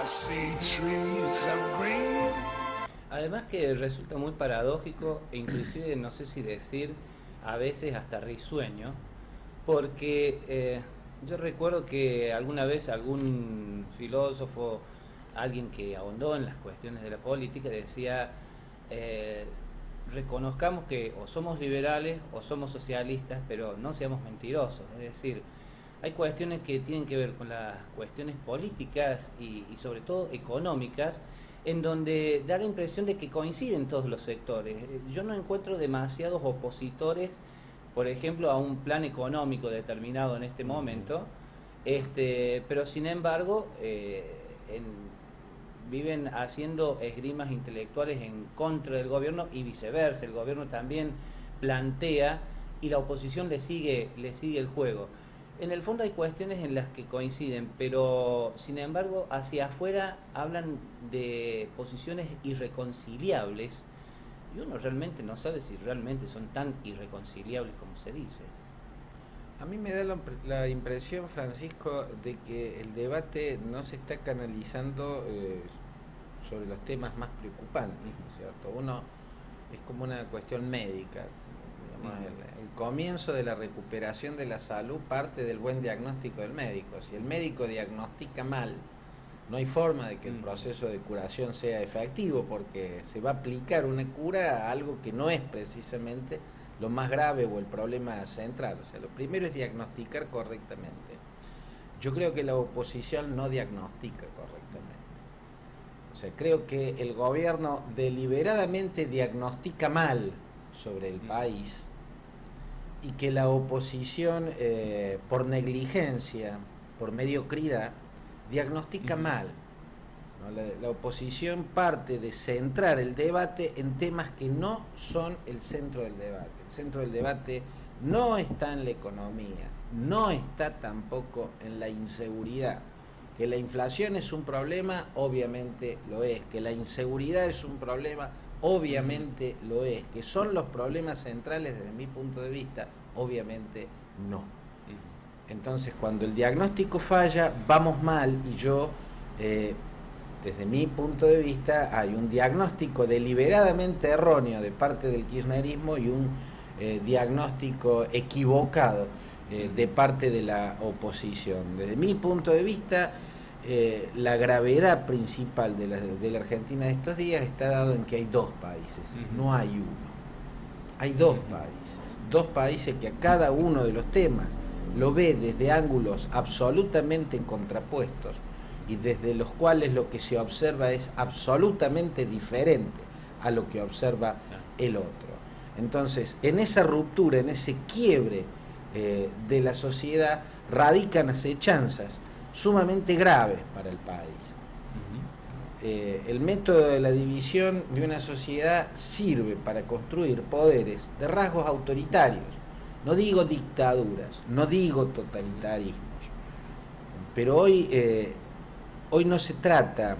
see trees of green. Además que resulta muy paradójico e inclusive no sé si decir a veces hasta risueño, porque yo recuerdo que alguna vez algún filósofo, alguien que ahondó en las cuestiones de la política, decía, eh, reconozcamos que o somos liberales o somos socialistas, pero no seamos mentirosos. Es decir, hay cuestiones que tienen que ver con las cuestiones políticas y sobre todo económicas, en donde da la impresión de que coinciden todos los sectores. Yo no encuentro demasiados opositores, por ejemplo, a un plan económico determinado en este momento, pero sin embargo viven haciendo esgrimas intelectuales en contra del gobierno y viceversa. El gobierno también plantea y la oposición le sigue el juego. En el fondo hay cuestiones en las que coinciden, pero sin embargo hacia afuera hablan de posiciones irreconciliables y uno realmente no sabe si realmente son tan irreconciliables como se dice. A mí me da la impresión, Francisco, de que el debate no se está canalizando sobre los temas más preocupantes, ¿no es cierto? Uno es como una cuestión médica. Digamos, el comienzo de la recuperación de la salud parte del buen diagnóstico del médico. Si el médico diagnostica mal, no hay forma de que el proceso de curación sea efectivo, porque se va a aplicar una cura a algo que no es precisamente lo más grave o el problema central. O sea, lo primero es diagnosticar correctamente. Yo creo que la oposición no diagnostica correctamente. O sea, creo que el gobierno deliberadamente diagnostica mal sobre el país y que la oposición, por negligencia, por mediocridad, diagnostica mal. ¿No? La oposición parte de centrar el debate en temas que no son el centro del debate. El centro del debate no está en la economía, no está tampoco en la inseguridad. Que la inflación es un problema, obviamente lo es. Que la inseguridad es un problema, obviamente lo es. Que son los problemas centrales desde mi punto de vista, obviamente no. Entonces, cuando el diagnóstico falla, vamos mal, y yo, desde mi punto de vista, hay un diagnóstico deliberadamente erróneo de parte del kirchnerismo y un diagnóstico equivocado de parte de la oposición. Desde mi punto de vista, la gravedad principal de la Argentina de estos días está dado en que hay dos países, no hay uno. Hay dos países que a cada uno de los temas lo ve desde ángulos absolutamente contrapuestos y desde los cuales lo que se observa es absolutamente diferente a lo que observa el otro. Entonces, en esa ruptura, en ese quiebre de la sociedad, radican acechanzas sumamente graves para el país. El método de la división de una sociedad sirve para construir poderes de rasgos autoritarios. No digo dictaduras, no digo totalitarismos, pero hoy no se trata,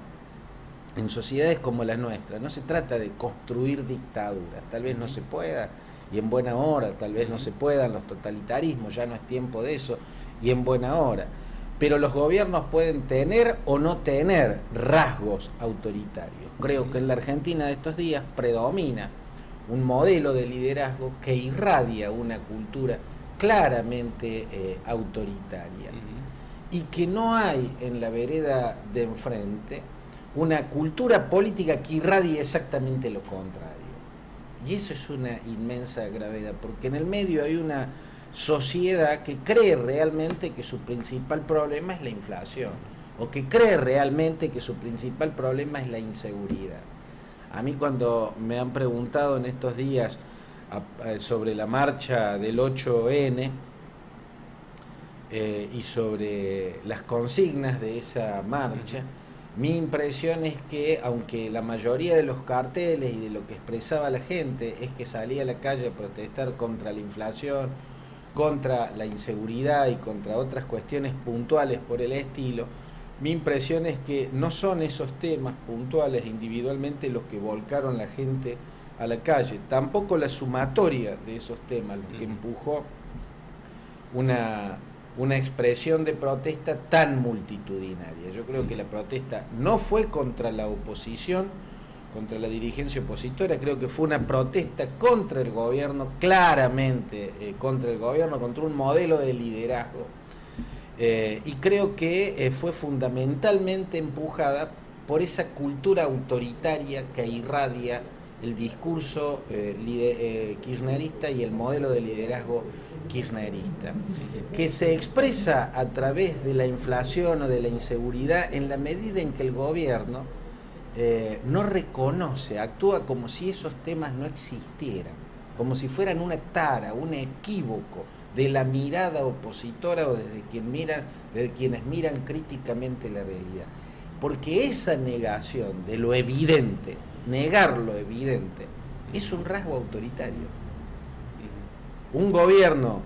en sociedades como la nuestra, no se trata de construir dictaduras. Tal vez no se pueda, y en buena hora, tal vez no se puedan los totalitarismos, ya no es tiempo de eso, y en buena hora. Pero los gobiernos pueden tener o no tener rasgos autoritarios. Creo que en la Argentina de estos días predomina un modelo de liderazgo que irradia una cultura claramente autoritaria, y que no hay en la vereda de enfrente una cultura política que irradie exactamente lo contrario. Y eso es una inmensa gravedad, porque en el medio hay una sociedad que cree realmente que su principal problema es la inflación, o que cree realmente que su principal problema es la inseguridad. A mí, cuando me han preguntado en estos días sobre la marcha del 8N y sobre las consignas de esa marcha, mi impresión es que, aunque la mayoría de los carteles y de lo que expresaba la gente es que salía a la calle a protestar contra la inflación, contra la inseguridad y contra otras cuestiones puntuales por el estilo, mi impresión es que no son esos temas puntuales individualmente los que volcaron la gente a la calle, tampoco la sumatoria de esos temas, lo que empujó una una expresión de protesta tan multitudinaria. Yo creo que la protesta no fue contra la oposición, contra la dirigencia opositora, creo que fue una protesta contra el gobierno, claramente contra el gobierno, contra un modelo de liderazgo. Y creo que fue fundamentalmente empujada por esa cultura autoritaria que irradia el discurso kirchnerista y el modelo de liderazgo kirchnerista, que se expresa a través de la inflación o de la inseguridad en la medida en que el gobierno no reconoce, actúa como si esos temas no existieran, como si fueran una tara, un equívoco de la mirada opositora o desde quienes miran críticamente la realidad. Porque esa negación de lo evidente, negar lo evidente, es un rasgo autoritario. Un gobierno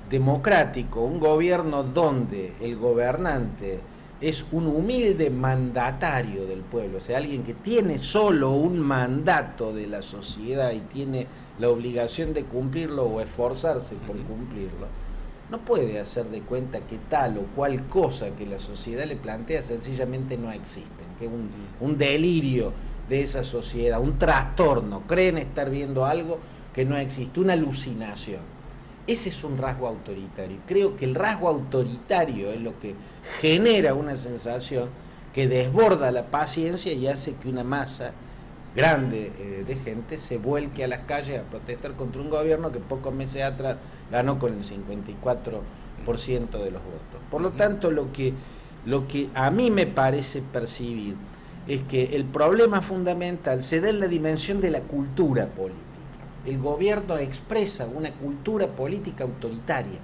democrático, un gobierno donde el gobernante es un humilde mandatario del pueblo, o sea, alguien que tiene solo un mandato de la sociedad y tiene la obligación de cumplirlo o esforzarse por cumplirlo, no puede hacer de cuenta que tal o cual cosa que la sociedad le plantea sencillamente no existen, que es un delirio de esa sociedad, un trastorno, creen estar viendo algo que no existe, una alucinación. Ese es un rasgo autoritario. Creo que el rasgo autoritario es lo que genera una sensación que desborda la paciencia y hace que una masa grande de gente se vuelque a las calles a protestar contra un gobierno que pocos meses atrás ganó con el 54% de los votos. Por lo tanto, lo que a mí me parece percibir es que el problema fundamental se da en la dimensión de la cultura política. El gobierno expresa una cultura política autoritaria.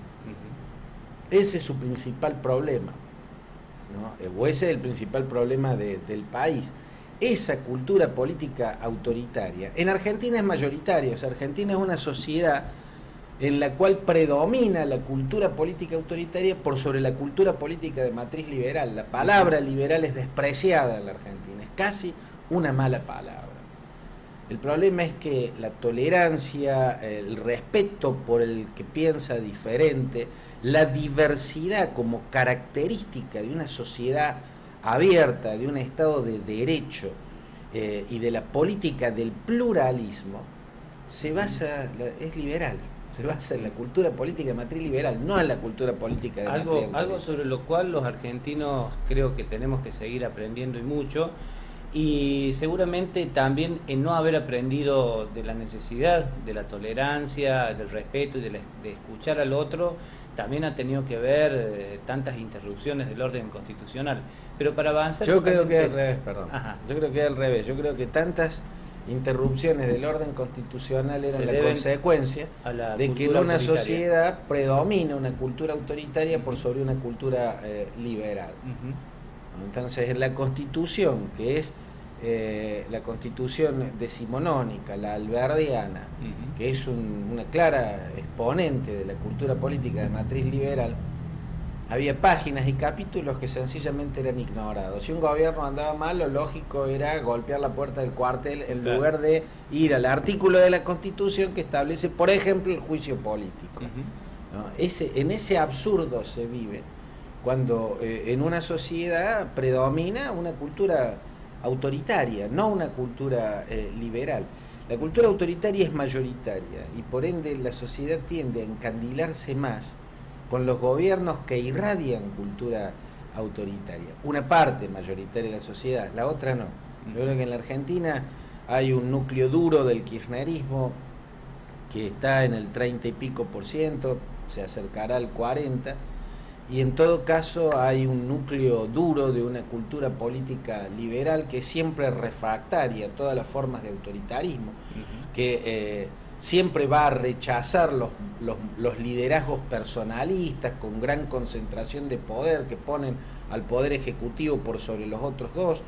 Ese es su principal problema, ¿no? O ese es el principal problema del país. Esa cultura política autoritaria. En Argentina es mayoritaria, o sea, Argentina es una sociedad en la cual predomina la cultura política autoritaria por sobre la cultura política de matriz liberal. La palabra liberal es despreciada en la Argentina, es casi una mala palabra. El problema es que la tolerancia, el respeto por el que piensa diferente, la diversidad como característica de una sociedad abierta, de un Estado de derecho y de la política del pluralismo, es liberal. Se basa en la cultura política de matriz liberal, no en la cultura política de matriz liberal. Algo sobre lo cual los argentinos creo que tenemos que seguir aprendiendo y mucho, y seguramente también en no haber aprendido de la necesidad de la tolerancia, del respeto y de escuchar al otro, también ha tenido que ver tantas interrupciones del orden constitucional. Pero para avanzar... Yo creo que es al revés, perdón. Ajá. Yo creo que es al revés. Yo creo que tantas interrupciones del orden constitucional eran la consecuencia de que en una sociedad predomina una cultura autoritaria por sobre una cultura liberal. Entonces, en la Constitución, que es la Constitución decimonónica, la alberdiana, que es una clara exponente de la cultura política de matriz liberal, había páginas y capítulos que sencillamente eran ignorados. Si un gobierno andaba mal, lo lógico era golpear la puerta del cuartel en lugar de ir al artículo de la Constitución que establece, por ejemplo, el juicio político. ¿No? En ese absurdo se vive cuando en una sociedad predomina una cultura autoritaria, no una cultura liberal. La cultura autoritaria es mayoritaria y por ende la sociedad tiende a encandilarse más con los gobiernos que irradian cultura autoritaria. Una parte mayoritaria de la sociedad, la otra no. Yo creo que en la Argentina hay un núcleo duro del kirchnerismo que está en el 30 y pico %, se acercará al 40%, y en todo caso hay un núcleo duro de una cultura política liberal que siempre es refractaria a todas las formas de autoritarismo, que siempre va a rechazar los liderazgos personalistas con gran concentración de poder que ponen al poder ejecutivo por sobre los otros dos,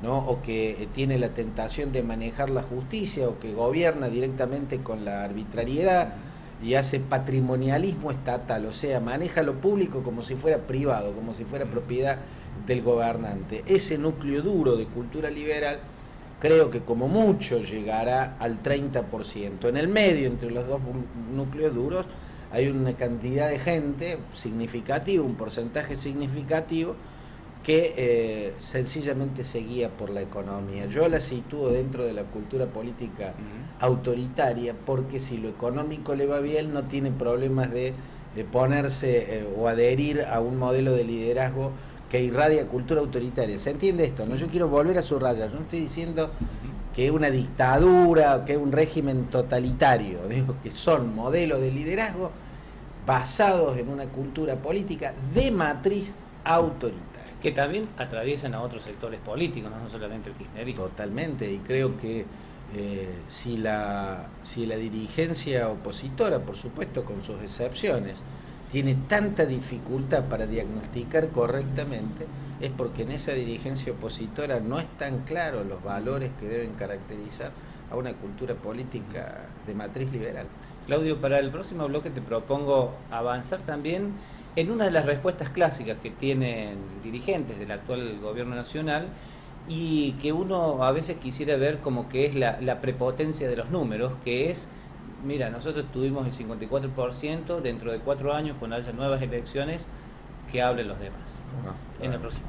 ¿no? O que tiene la tentación de manejar la justicia o que gobierna directamente con la arbitrariedad y hace patrimonialismo estatal, o sea, maneja lo público como si fuera privado, como si fuera propiedad del gobernante. Ese núcleo duro de cultura liberal creo que como mucho llegará al 30%. En el medio, entre los dos núcleos duros, hay una cantidad de gente significativa, un porcentaje significativo, que sencillamente se guía por la economía. Yo la sitúo dentro de la cultura política autoritaria, porque si lo económico le va bien, no tiene problemas de ponerse o adherir a un modelo de liderazgo que irradia cultura autoritaria. ¿Se entiende esto? ¿No? Yo quiero volver a subrayar. Yo no estoy diciendo que es una dictadura, que es un régimen totalitario. Digo que son modelos de liderazgo basados en una cultura política de matriz autoritaria. Que también atraviesan a otros sectores políticos, no solamente el kirchnerismo. Totalmente, y creo que si la dirigencia opositora, por supuesto con sus excepciones, tiene tanta dificultad para diagnosticar correctamente, es porque en esa dirigencia opositora no están claros los valores que deben caracterizar a una cultura política de matriz liberal. Claudio, para el próximo bloque te propongo avanzar también en una de las respuestas clásicas que tienen dirigentes del actual gobierno nacional y que uno a veces quisiera ver como que es la prepotencia de los números, que es, mira, nosotros tuvimos el 54%, dentro de 4 años, cuando haya nuevas elecciones, que hablen los demás. En el próximo.